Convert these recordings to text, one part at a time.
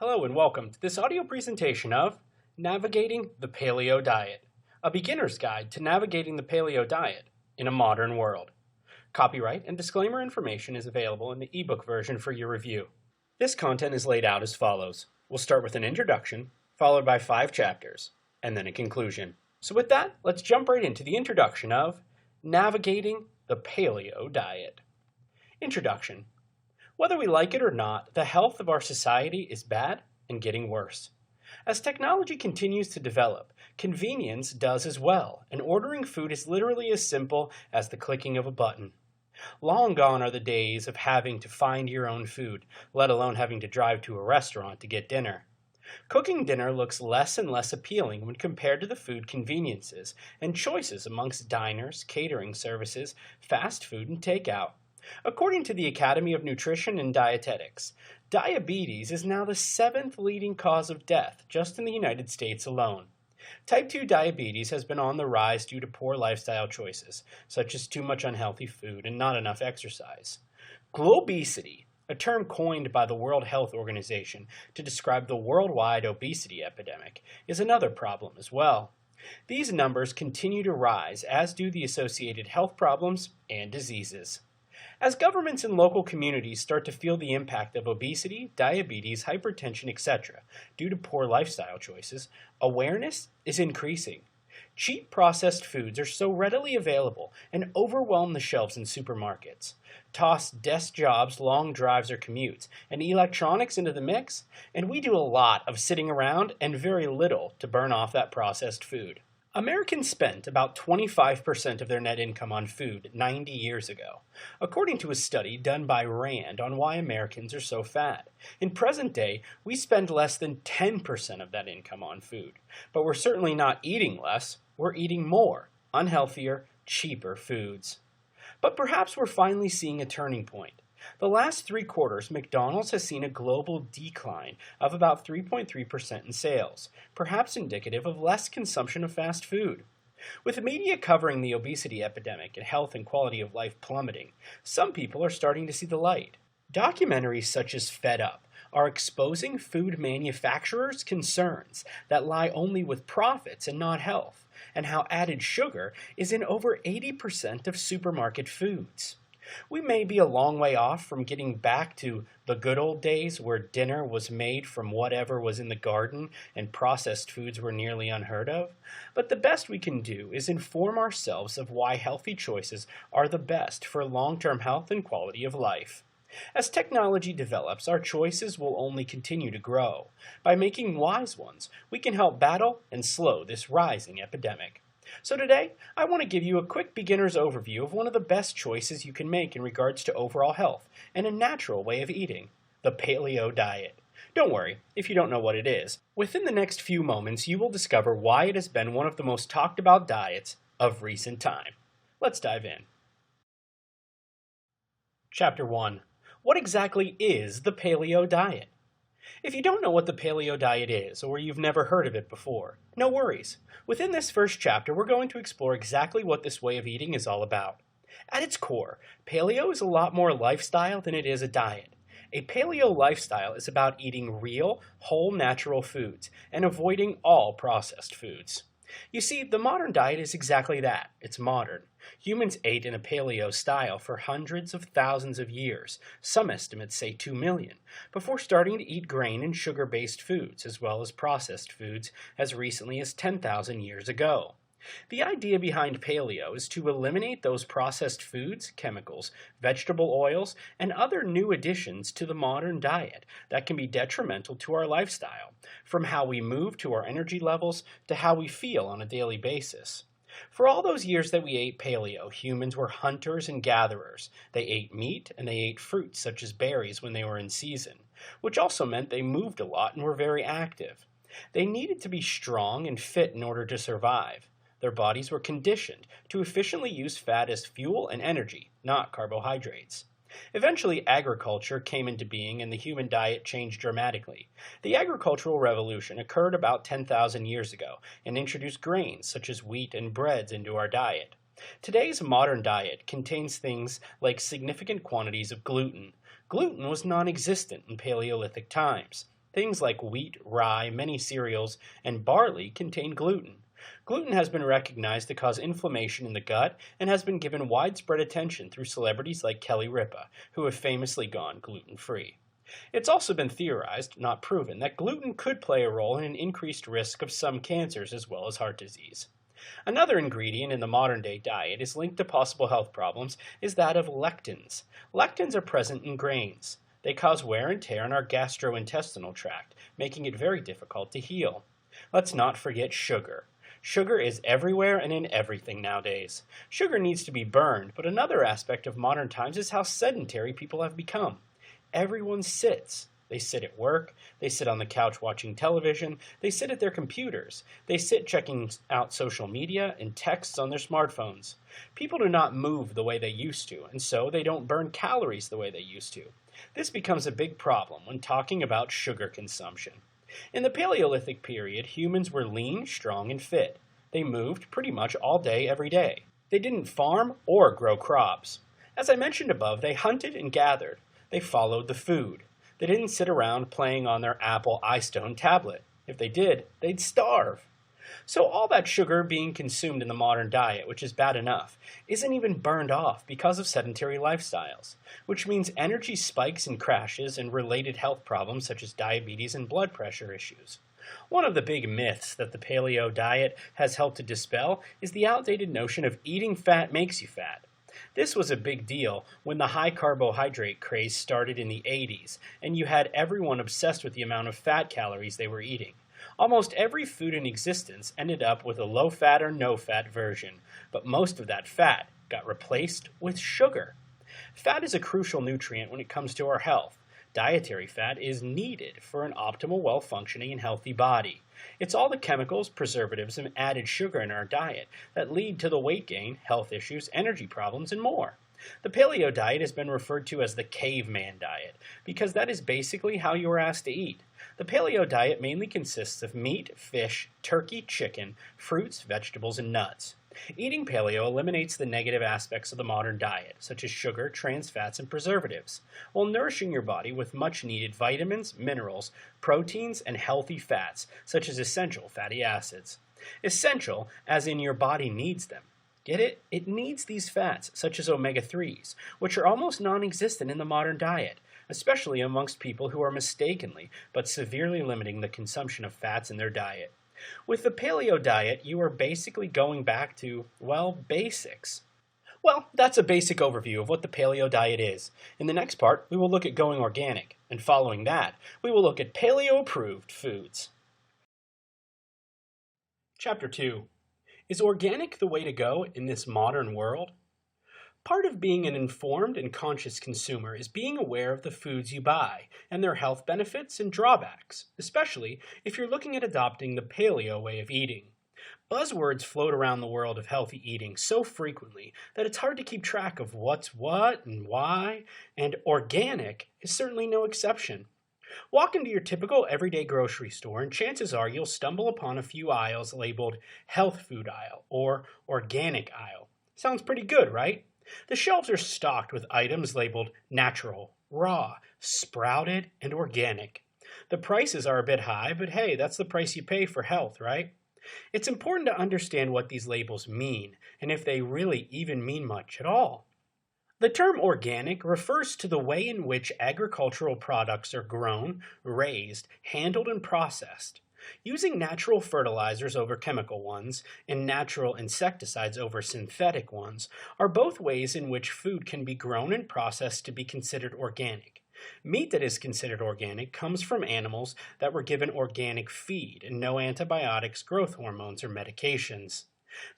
Hello and welcome to this audio presentation of Navigating the Paleo Diet, a beginner's guide to navigating the paleo diet in a modern world. Copyright and disclaimer information is available in the ebook version for your review. This content is laid out as follows. We'll start with an introduction, followed by 5 chapters, and then a conclusion. So with that, let's jump right into the introduction of Navigating the Paleo Diet. Introduction. Whether we like it or not, the health of our society is bad and getting worse. As technology continues to develop, convenience does as well, and ordering food is literally as simple as the clicking of a button. Long gone are the days of having to find your own food, let alone having to drive to a restaurant to get dinner. Cooking dinner looks less and less appealing when compared to the food conveniences and choices amongst diners, catering services, fast food, and takeout. According to the Academy of Nutrition and Dietetics, diabetes is now the 7th leading cause of death just in the United States alone. Type 2 diabetes has been on the rise due to poor lifestyle choices, such as too much unhealthy food and not enough exercise. Globesity, a term coined by the World Health Organization to describe the worldwide obesity epidemic, is another problem as well. These numbers continue to rise, as do the associated health problems and diseases. As governments and local communities start to feel the impact of obesity, diabetes, hypertension, etc., due to poor lifestyle choices, awareness is increasing. Cheap processed foods are so readily available and overwhelm the shelves in supermarkets. Toss desk jobs, long drives, or commutes, and electronics into the mix, and we do a lot of sitting around and very little to burn off that processed food. Americans spent about 25% of their net income on food 90 years ago, according to a study done by RAND on why Americans are so fat. In present day, we spend less than 10% of that income on food, but we're certainly not eating less, we're eating more, unhealthier, cheaper foods. But perhaps we're finally seeing a turning point. The last 3 quarters, McDonald's has seen a global decline of about 3.3% in sales, perhaps indicative of less consumption of fast food. With the media covering the obesity epidemic and health and quality of life plummeting, some people are starting to see the light. Documentaries such as Fed Up are exposing food manufacturers' concerns that lie only with profits and not health, and how added sugar is in over 80% of supermarket foods. We may be a long way off from getting back to the good old days where dinner was made from whatever was in the garden and processed foods were nearly unheard of, but the best we can do is inform ourselves of why healthy choices are the best for long-term health and quality of life. As technology develops, our choices will only continue to grow. By making wise ones, we can help battle and slow this rising epidemic. So today, I want to give you a quick beginner's overview of one of the best choices you can make in regards to overall health and a natural way of eating, the paleo diet. Don't worry if you don't know what it is. Within the next few moments, you will discover why it has been one of the most talked about diets of recent time. Let's dive in. Chapter 1. What exactly is the paleo diet? If you don't know what the paleo diet is, or you've never heard of it before, no worries. Within this first chapter, we're going to explore exactly what this way of eating is all about. At its core, paleo is a lot more lifestyle than it is a diet. A paleo lifestyle is about eating real, whole natural foods and avoiding all processed foods. You see, the modern diet is exactly that. It's modern. Humans ate in a paleo style for hundreds of thousands of years, some estimates say 2 million, before starting to eat grain and sugar-based foods, as well as processed foods, as recently as 10,000 years ago. The idea behind paleo is to eliminate those processed foods, chemicals, vegetable oils, and other new additions to the modern diet that can be detrimental to our lifestyle, from how we move to our energy levels to how we feel on a daily basis. For all those years that we ate paleo, humans were hunters and gatherers. They ate meat and they ate fruits such as berries when they were in season, which also meant they moved a lot and were very active. They needed to be strong and fit in order to survive. Their bodies were conditioned to efficiently use fat as fuel and energy, not carbohydrates. Eventually, agriculture came into being and the human diet changed dramatically. The agricultural revolution occurred about 10,000 years ago and introduced grains such as wheat and breads into our diet. Today's modern diet contains things like significant quantities of gluten. Gluten was non-existent in Paleolithic times. Things like wheat, rye, many cereals, and barley contain gluten. Gluten has been recognized to cause inflammation in the gut and has been given widespread attention through celebrities like Kelly Ripa, who have famously gone gluten-free. It's also been theorized, not proven, that gluten could play a role in an increased risk of some cancers as well as heart disease. Another ingredient in the modern day diet is linked to possible health problems is that of lectins. Lectins are present in grains. They cause wear and tear in our gastrointestinal tract, making it very difficult to heal. Let's not forget sugar. Sugar is everywhere and in everything nowadays. Sugar needs to be burned, but another aspect of modern times is how sedentary people have become. Everyone sits. They sit at work, they sit on the couch watching television, they sit at their computers, they sit checking out social media and texts on their smartphones. People do not move the way they used to, and so they don't burn calories the way they used to. This becomes a big problem when talking about sugar consumption. In the Paleolithic period, humans were lean, strong, and fit. They moved pretty much all day, every day. They didn't farm or grow crops. As I mentioned above, they hunted and gathered. They followed the food. They didn't sit around playing on their Apple iStone tablet. If they did, they'd starve. So all that sugar being consumed in the modern diet, which is bad enough, isn't even burned off because of sedentary lifestyles, which means energy spikes and crashes and related health problems such as diabetes and blood pressure issues. One of the big myths that the paleo diet has helped to dispel is the outdated notion of eating fat makes you fat. This was a big deal when the high carbohydrate craze started in the 80s, and you had everyone obsessed with the amount of fat calories they were eating. Almost every food in existence ended up with a low-fat or no-fat version, but most of that fat got replaced with sugar. Fat is a crucial nutrient when it comes to our health. Dietary fat is needed for an optimal, well-functioning, and healthy body. It's all the chemicals, preservatives, and added sugar in our diet that lead to the weight gain, health issues, energy problems, and more. The paleo diet has been referred to as the caveman diet because that is basically how you were asked to eat. The paleo diet mainly consists of meat, fish, turkey, chicken, fruits, vegetables, and nuts. Eating paleo eliminates the negative aspects of the modern diet, such as sugar, trans fats, and preservatives, while nourishing your body with much-needed vitamins, minerals, proteins, and healthy fats, such as essential fatty acids. Essential, as in your body needs them. Get it? It needs these fats, such as omega-3s, which are almost non-existent in the modern diet, especially amongst people who are mistakenly but severely limiting the consumption of fats in their diet. With the paleo diet, you are basically going back to, well, basics. Well, that's a basic overview of what the paleo diet is. In the next part, we will look at going organic, and following that, we will look at paleo-approved foods. Chapter 2. Is organic the way to go in this modern world? Part of being an informed and conscious consumer is being aware of the foods you buy and their health benefits and drawbacks, especially if you're looking at adopting the paleo way of eating. Buzzwords float around the world of healthy eating so frequently that it's hard to keep track of what's what and why, and organic is certainly no exception. Walk into your typical everyday grocery store and chances are you'll stumble upon a few aisles labeled health food aisle or organic aisle. Sounds pretty good, right? The shelves are stocked with items labeled natural, raw, sprouted, and organic. The prices are a bit high, but hey, that's the price you pay for health, right? It's important to understand what these labels mean, and if they really even mean much at all. The term organic refers to the way in which agricultural products are grown, raised, handled, and processed. Using natural fertilizers over chemical ones and natural insecticides over synthetic ones are both ways in which food can be grown and processed to be considered organic. Meat that is considered organic comes from animals that were given organic feed and no antibiotics, growth hormones, or medications.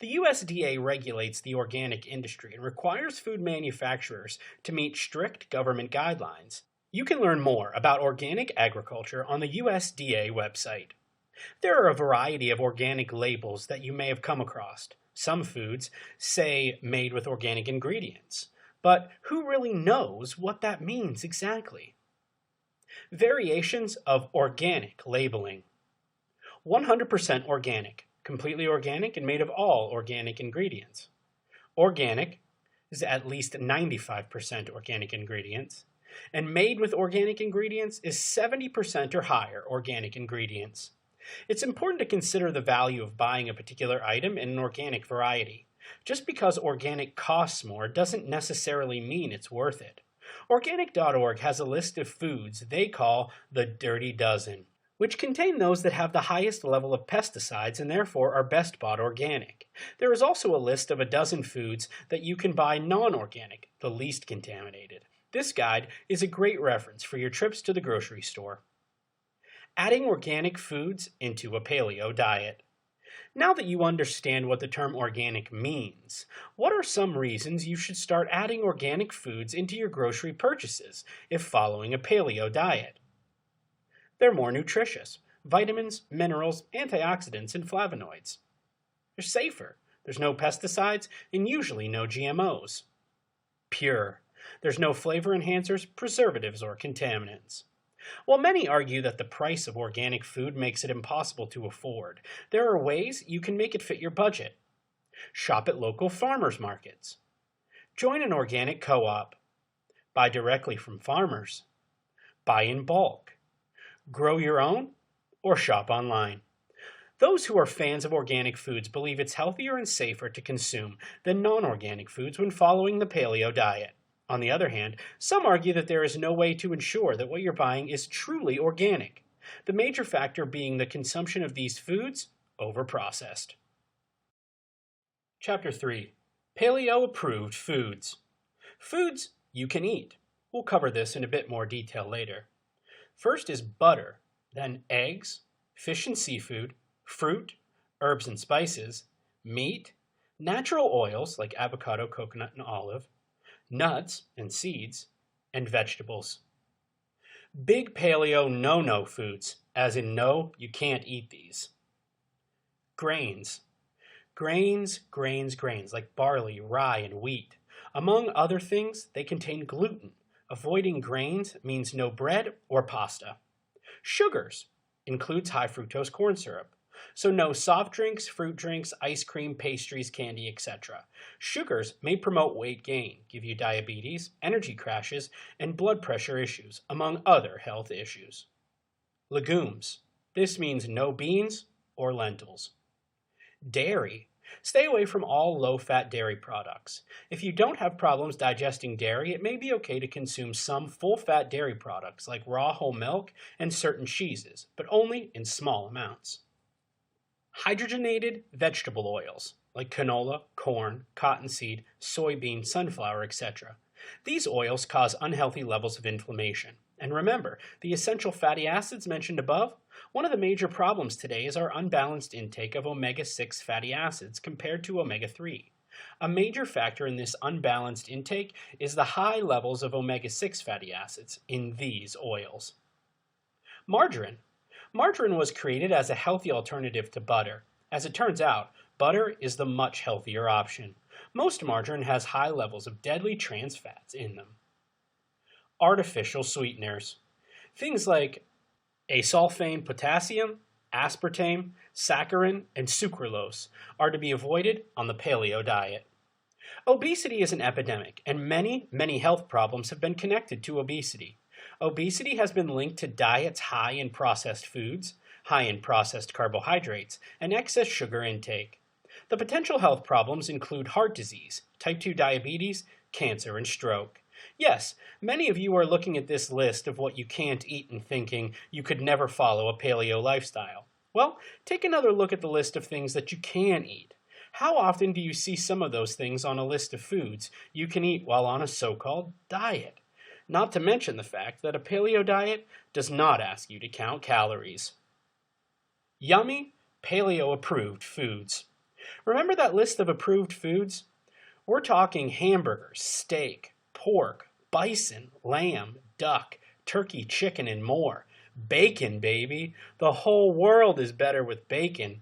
The USDA regulates the organic industry and requires food manufacturers to meet strict government guidelines. You can learn more about organic agriculture on the USDA website. There are a variety of organic labels that you may have come across. Some foods say made with organic ingredients, but who really knows what that means exactly? Variations of organic labeling. 100% organic, completely organic and made of all organic ingredients. Organic is at least 95% organic ingredients. and made with organic ingredients is 70% or higher organic ingredients. It's important to consider the value of buying a particular item in an organic variety. Just because organic costs more doesn't necessarily mean it's worth it. Organic.org has a list of foods they call the Dirty Dozen, which contain those that have the highest level of pesticides and therefore are best bought organic. There is also a list of a dozen foods that you can buy non-organic, the least contaminated. This guide is a great reference for your trips to the grocery store. Adding organic foods into a paleo diet. Now that you understand what the term organic means, what are some reasons you should start adding organic foods into your grocery purchases if following a paleo diet? They're more nutritious. Vitamins, minerals, antioxidants, and flavonoids. They're safer. There's no pesticides and usually no GMOs. Pure. There's no flavor enhancers, preservatives, or contaminants. While many argue that the price of organic food makes it impossible to afford, there are ways you can make it fit your budget. Shop at local farmers markets. Join an organic co-op. Buy directly from farmers. Buy in bulk. Grow your own, or shop online. Those who are fans of organic foods believe it's healthier and safer to consume than non-organic foods when following the paleo diet. On the other hand, some argue that there is no way to ensure that what you're buying is truly organic, the major factor being the consumption of these foods over-processed. Chapter 3. Paleo-approved foods. Foods you can eat. We'll cover this in a bit more detail later. First is butter, then eggs, fish and seafood, fruit, herbs and spices, meat, natural oils like avocado, coconut, and olive, nuts and seeds, and vegetables. Big paleo no-no foods, as in no, you can't eat these. Grains. Grains, like barley, rye, and wheat. Among other things, they contain gluten. Avoiding grains means no bread or pasta. Sugars includes high fructose corn syrup. So no soft drinks, fruit drinks, ice cream, pastries, candy, etc. Sugars may promote weight gain, give you diabetes, energy crashes, and blood pressure issues, among other health issues. Legumes. This means no beans or lentils. Dairy. Stay away from all low-fat dairy products. If you don't have problems digesting dairy, it may be okay to consume some full-fat dairy products like raw whole milk and certain cheeses, but only in small amounts. Hydrogenated vegetable oils like canola, corn, cottonseed, soybean, sunflower, etc. These oils cause unhealthy levels of inflammation. And remember, the essential fatty acids mentioned above, one of the major problems today is our unbalanced intake of omega-6 fatty acids compared to omega-3. A major factor in this unbalanced intake is the high levels of omega-6 fatty acids in these oils. Margarine. Margarine was created as a healthy alternative to butter. As it turns out, butter is the much healthier option. Most margarine has high levels of deadly trans fats in them. Artificial sweeteners. Things like asulfame potassium, aspartame, saccharin, and sucralose are to be avoided on the paleo diet. Obesity is an epidemic, and many health problems have been connected to obesity. Obesity has been linked to diets high in processed foods, high in processed carbohydrates, and excess sugar intake. The potential health problems include heart disease, type 2 diabetes, cancer, and stroke. Yes, many of you are looking at this list of what you can't eat and thinking you could never follow a paleo lifestyle. Well, take another look at the list of things that you can eat. How often do you see some of those things on a list of foods you can eat while on a so-called diet? Not to mention the fact that a paleo diet does not ask you to count calories. Yummy, paleo-approved foods. Remember that list of approved foods? We're talking hamburgers, steak, pork, bison, lamb, duck, turkey, chicken, and more. Bacon, baby. The whole world is better with bacon.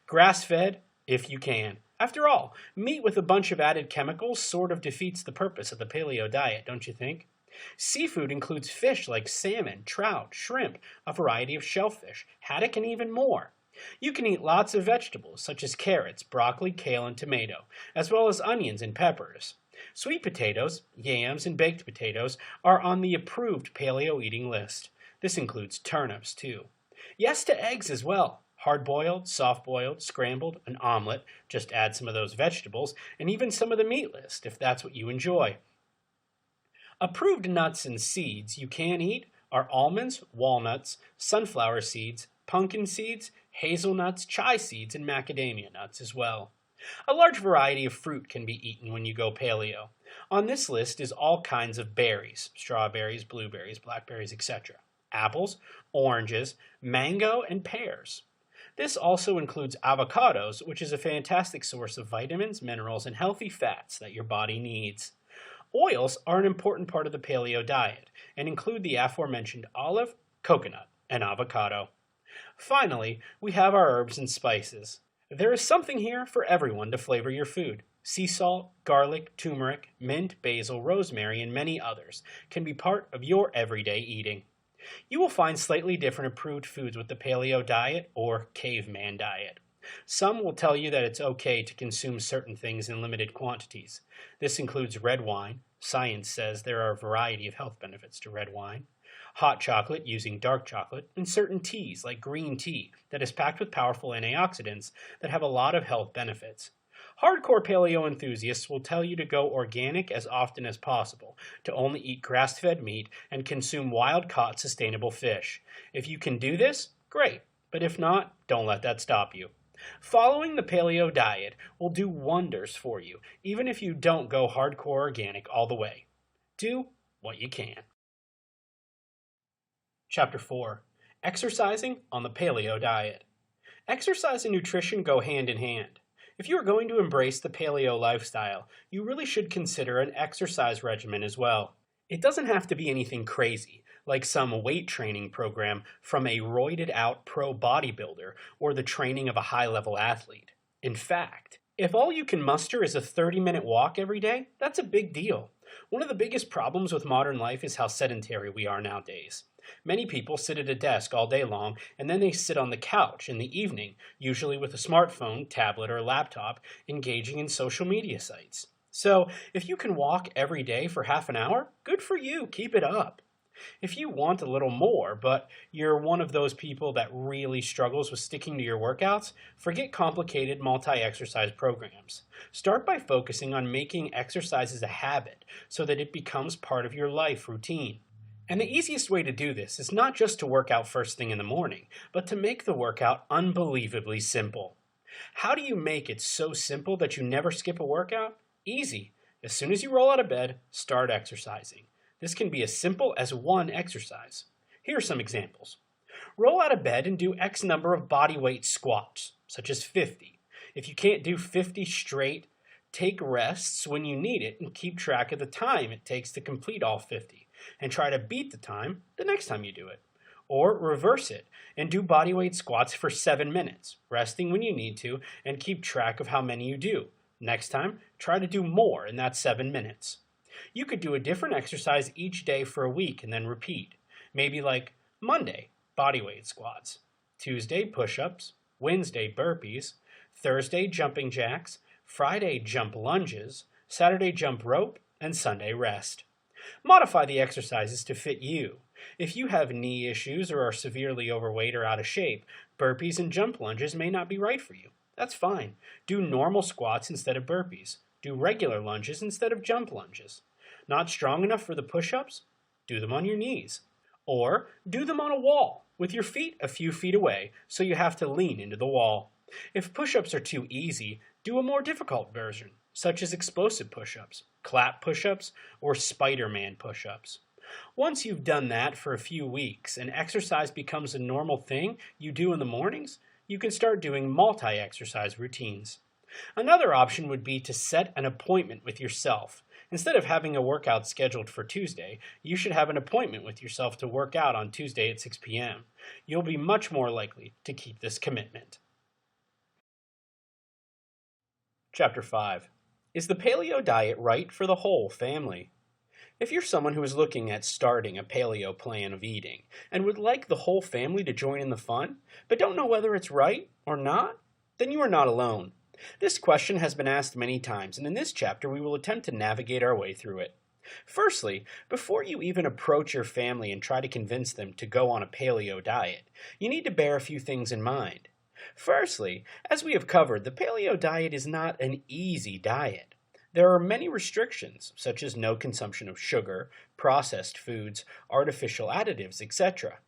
Grass-fed, if you can. After all, meat with a bunch of added chemicals sort of defeats the purpose of the paleo diet, don't you think? Seafood includes fish like salmon, trout, shrimp, a variety of shellfish, haddock, and even more. You can eat lots of vegetables such as carrots, broccoli, kale, and tomato, as well as onions and peppers. Sweet potatoes, yams, and baked potatoes are on the approved paleo eating list. This includes turnips, too. Yes to eggs as well. Hard-boiled, soft-boiled, scrambled, an omelet, just add some of those vegetables, and even some of the meat list if that's what you enjoy. Approved nuts and seeds you can eat are almonds, walnuts, sunflower seeds, pumpkin seeds, hazelnuts, chia seeds, and macadamia nuts as well. A large variety of fruit can be eaten when you go paleo. On this list is all kinds of berries, strawberries, blueberries, blackberries, etc. Apples, oranges, mango, and pears. This also includes avocados, which is a fantastic source of vitamins, minerals, and healthy fats that your body needs. Oils are an important part of the paleo diet and include the aforementioned olive, coconut, and avocado. Finally, we have our herbs and spices. There is something here for everyone to flavor your food. Sea salt, garlic, turmeric, mint, basil, rosemary, and many others can be part of your everyday eating. You will find slightly different approved foods with the paleo diet or caveman diet. Some will tell you that it's okay to consume certain things in limited quantities. This includes red wine. Science says there are a variety of health benefits to red wine. Hot chocolate using dark chocolate, and certain teas like green tea that is packed with powerful antioxidants that have a lot of health benefits. Hardcore paleo enthusiasts will tell you to go organic as often as possible, to only eat grass-fed meat and consume wild-caught sustainable fish. If you can do this, great, but if not, don't let that stop you. Following the paleo diet will do wonders for you, even if you don't go hardcore organic all the way. Do what you can. Chapter 4. Exercising on the paleo diet. Exercise and nutrition go hand in hand. If you are going to embrace the paleo lifestyle, you really should consider an exercise regimen as well. It doesn't have to be anything crazy, like some weight training program from a roided-out pro bodybuilder or the training of a high-level athlete. In fact, if all you can muster is a 30-minute walk every day, that's a big deal. One of the biggest problems with modern life is how sedentary we are nowadays. Many people sit at a desk all day long, and then they sit on the couch in the evening, usually with a smartphone, tablet, or laptop, engaging in social media sites. So, if you can walk every day for half an hour, good for you, keep it up. If you want a little more, but you're one of those people that really struggles with sticking to your workouts, forget complicated multi-exercise programs. Start by focusing on making exercises a habit so that it becomes part of your life routine. And the easiest way to do this is not just to work out first thing in the morning, but to make the workout unbelievably simple. How do you make it so simple that you never skip a workout? Easy. As soon as you roll out of bed, start exercising. This can be as simple as one exercise. Here are some examples. Roll out of bed and do X number of body weight squats, such as 50. If you can't do 50 straight, take rests when you need it and keep track of the time it takes to complete all 50. And try to beat the time the next time you do it. Or reverse it and do bodyweight squats for 7 minutes, resting when you need to, and keep track of how many you do. Next time, try to do more in that 7 minutes. You could do a different exercise each day for a week and then repeat. Maybe like Monday, bodyweight squats, Tuesday, push-ups, Wednesday, burpees, Thursday, jumping jacks, Friday, jump lunges, Saturday, jump rope, and Sunday, rest. Modify the exercises to fit you. If you have knee issues or are severely overweight or out of shape, burpees and jump lunges may not be right for you. That's fine. Do normal squats instead of burpees. Do regular lunges instead of jump lunges. Not strong enough for the push-ups? Do them on your knees. Or do them on a wall, with your feet a few feet away, so you have to lean into the wall. If push-ups are too easy, do a more difficult version, such as explosive push-ups, clap push-ups, or Spider-Man push-ups. Once you've done that for a few weeks and exercise becomes a normal thing you do in the mornings, you can start doing multi-exercise routines. Another option would be to set an appointment with yourself. Instead of having a workout scheduled for Tuesday, you should have an appointment with yourself to work out on Tuesday at 6 p.m. You'll be much more likely to keep this commitment. Chapter 5. Is the paleo diet right for the whole family? If you're someone who is looking at starting a paleo plan of eating and would like the whole family to join in the fun, but don't know whether it's right or not, then you are not alone. This question has been asked many times, and in this chapter we will attempt to navigate our way through it. Firstly, before you even approach your family and try to convince them to go on a paleo diet, you need to bear a few things in mind. Firstly, as we have covered, the paleo diet is not an easy diet. There are many restrictions, such as no consumption of sugar, processed foods, artificial additives, etc.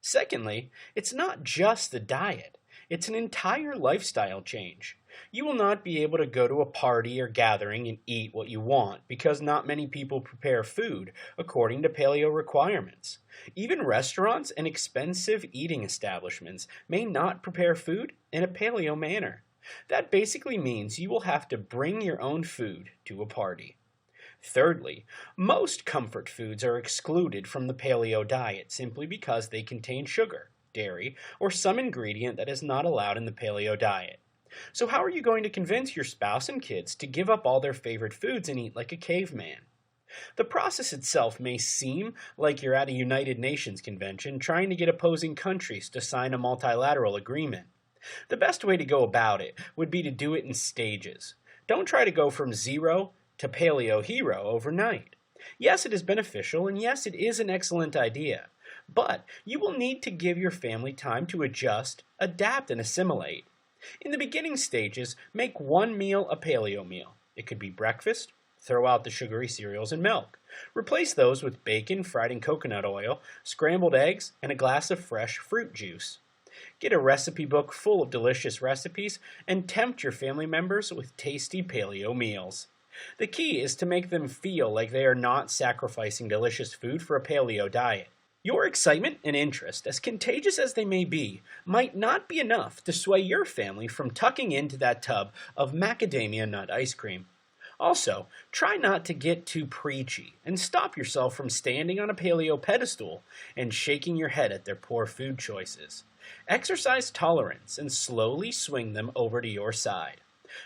Secondly, it's not just the diet, it's an entire lifestyle change. You will not be able to go to a party or gathering and eat what you want because not many people prepare food according to paleo requirements. Even restaurants and expensive eating establishments may not prepare food in a paleo manner. That basically means you will have to bring your own food to a party. Thirdly, most comfort foods are excluded from the paleo diet simply because they contain sugar, dairy, or some ingredient that is not allowed in the paleo diet. So how are you going to convince your spouse and kids to give up all their favorite foods and eat like a caveman? The process itself may seem like you're at a United Nations convention trying to get opposing countries to sign a multilateral agreement. The best way to go about it would be to do it in stages. Don't try to go from zero to paleo hero overnight. Yes, it is beneficial, and yes, it is an excellent idea. But you will need to give your family time to adjust, adapt, and assimilate. In the beginning stages, make one meal a paleo meal. It could be breakfast. Throw out the sugary cereals and milk. Replace those with bacon fried in coconut oil, scrambled eggs, and a glass of fresh fruit juice. Get a recipe book full of delicious recipes and tempt your family members with tasty paleo meals. The key is to make them feel like they are not sacrificing delicious food for a paleo diet. Your excitement and interest, as contagious as they may be, might not be enough to sway your family from tucking into that tub of macadamia nut ice cream. Also, try not to get too preachy and stop yourself from standing on a paleo pedestal and shaking your head at their poor food choices. Exercise tolerance and slowly swing them over to your side.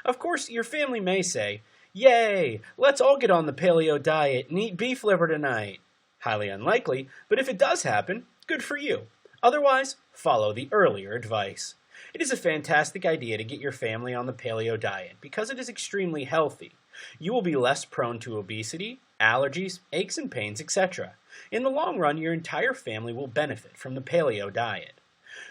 Of course, your family may say, "Yay, let's all get on the paleo diet and eat beef liver tonight." Highly unlikely, but if it does happen, good for you. Otherwise, follow the earlier advice. It is a fantastic idea to get your family on the paleo diet because it is extremely healthy. You will be less prone to obesity, allergies, aches and pains, etc. In the long run, your entire family will benefit from the paleo diet.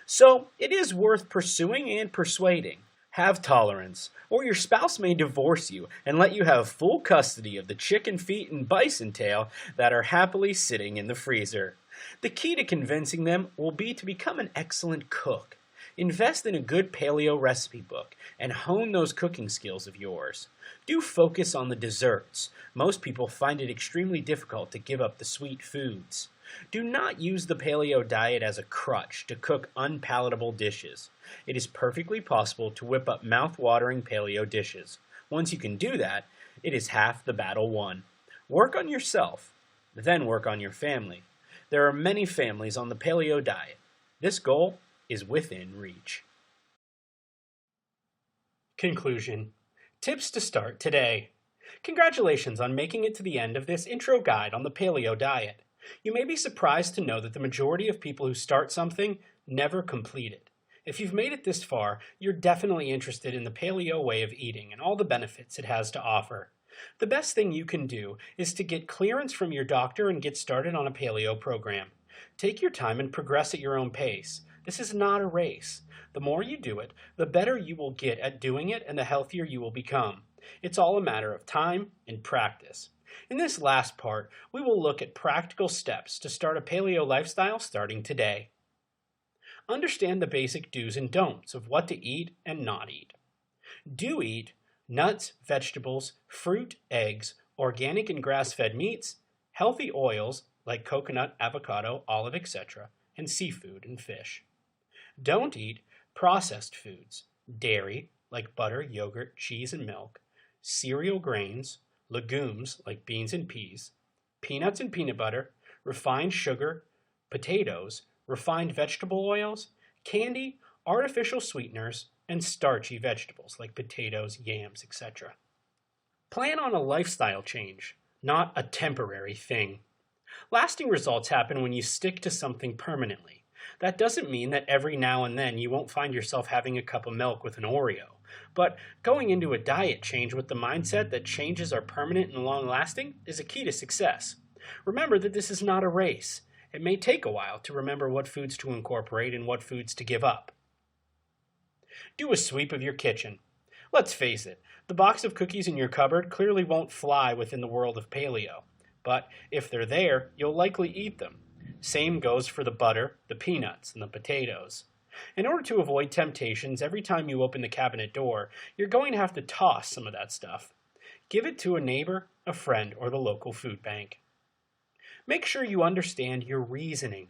So, it is worth pursuing and persuading. Have tolerance, or your spouse may divorce you and let you have full custody of the chicken feet and bison tail that are happily sitting in the freezer. The key to convincing them will be to become an excellent cook. Invest in a good paleo recipe book and hone those cooking skills of yours. Do focus on the desserts. Most people find it extremely difficult to give up the sweet foods. Do not use the paleo diet as a crutch to cook unpalatable dishes. It is perfectly possible to whip up mouth-watering paleo dishes. Once you can do that, it is half the battle won. Work on yourself, then work on your family. There are many families on the paleo diet. This goal is within reach. Conclusion. Tips to start today. Congratulations on making it to the end of this intro guide on the paleo diet. You may be surprised to know that the majority of people who start something never complete it. If you've made it this far, you're definitely interested in the paleo way of eating and all the benefits it has to offer. The best thing you can do is to get clearance from your doctor and get started on a paleo program. Take your time and progress at your own pace. This is not a race. The more you do it, the better you will get at doing it and the healthier you will become. It's all a matter of time and practice. In this last part, we will look at practical steps to start a paleo lifestyle starting today. Understand the basic do's and don'ts of what to eat and not eat. Do eat nuts, vegetables, fruit, eggs, organic and grass-fed meats, healthy oils like coconut, avocado, olive, etc., and seafood and fish. Don't eat processed foods, dairy like butter, yogurt, cheese, and milk, cereal grains, legumes like beans and peas, peanuts and peanut butter, refined sugar, potatoes, refined vegetable oils, candy, artificial sweeteners, and starchy vegetables like potatoes, yams, etc. Plan on a lifestyle change, not a temporary thing. Lasting results happen when you stick to something permanently. That doesn't mean that every now and then you won't find yourself having a cup of milk with an Oreo, But going into a diet change with the mindset that changes are permanent and long-lasting is a key to success. Remember that this is not a race. It may take a while to remember what foods to incorporate and what foods to give up. Do a sweep of your kitchen. Let's face it, the box of cookies in your cupboard clearly won't fly within the world of paleo. But if they're there, you'll likely eat them. Same goes for the butter, the peanuts, and the potatoes. In order to avoid temptations, every time you open the cabinet door, you're going to have to toss some of that stuff. Give it to a neighbor, a friend, or the local food bank. Make sure you understand your reasoning.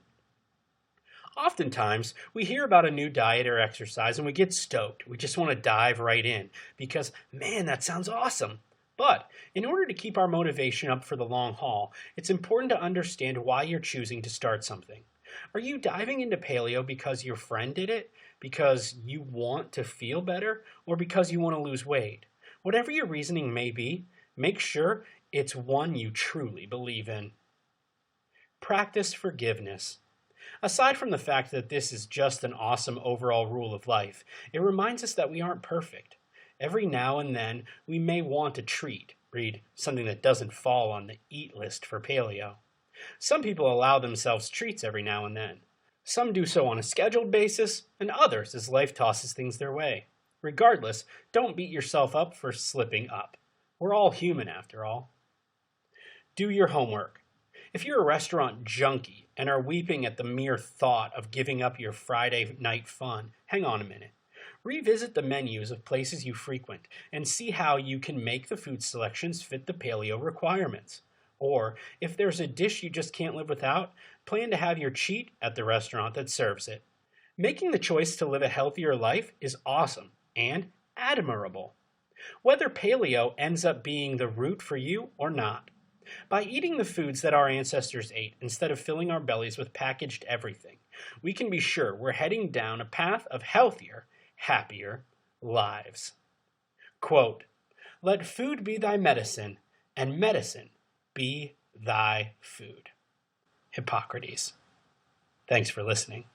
Oftentimes, we hear about a new diet or exercise and we get stoked. We just want to dive right in because, man, that sounds awesome. But in order to keep our motivation up for the long haul, it's important to understand why you're choosing to start something. Are you diving into paleo because your friend did it, because you want to feel better, or because you want to lose weight? Whatever your reasoning may be, make sure it's one you truly believe in. Practice forgiveness. Aside from the fact that this is just an awesome overall rule of life, it reminds us that we aren't perfect. Every now and then, we may want a treat, read something that doesn't fall on the eat list for paleo. Some people allow themselves treats every now and then. Some do so on a scheduled basis, and others as life tosses things their way. Regardless, don't beat yourself up for slipping up. We're all human after all. Do your homework. If you're a restaurant junkie and are weeping at the mere thought of giving up your Friday night fun, hang on a minute. Revisit the menus of places you frequent and see how you can make the food selections fit the paleo requirements. Or, if there's a dish you just can't live without, plan to have your cheat at the restaurant that serves it. Making the choice to live a healthier life is awesome and admirable. Whether paleo ends up being the route for you or not. By eating the foods that our ancestors ate instead of filling our bellies with packaged everything, we can be sure we're heading down a path of healthier, happier lives. Quote, "Let food be thy medicine, and medicine be thy food." Hippocrates. Thanks for listening.